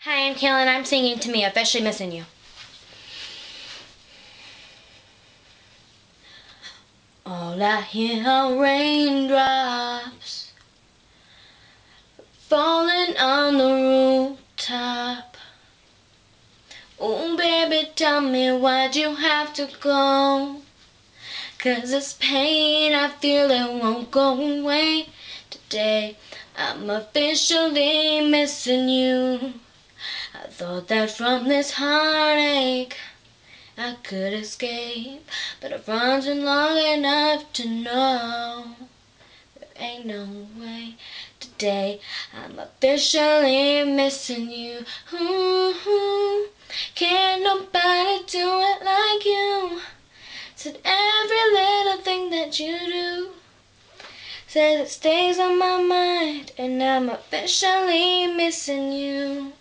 Hi, I'm Kaylin. I'm singing To Me, Officially Missing You. All I hear are raindrops falling on the rooftop. Oh, baby, tell me why'd you have to go? 'Cause this pain I feel, it won't go away. Today I'm officially missing you. I thought that from this heartache I could escape, but I've run long enough to know there ain't no way. Today I'm officially missing you. Ooh, can't nobody do it like you. Said every little thing that you do, says it stays on my mind, and I'm officially missing you.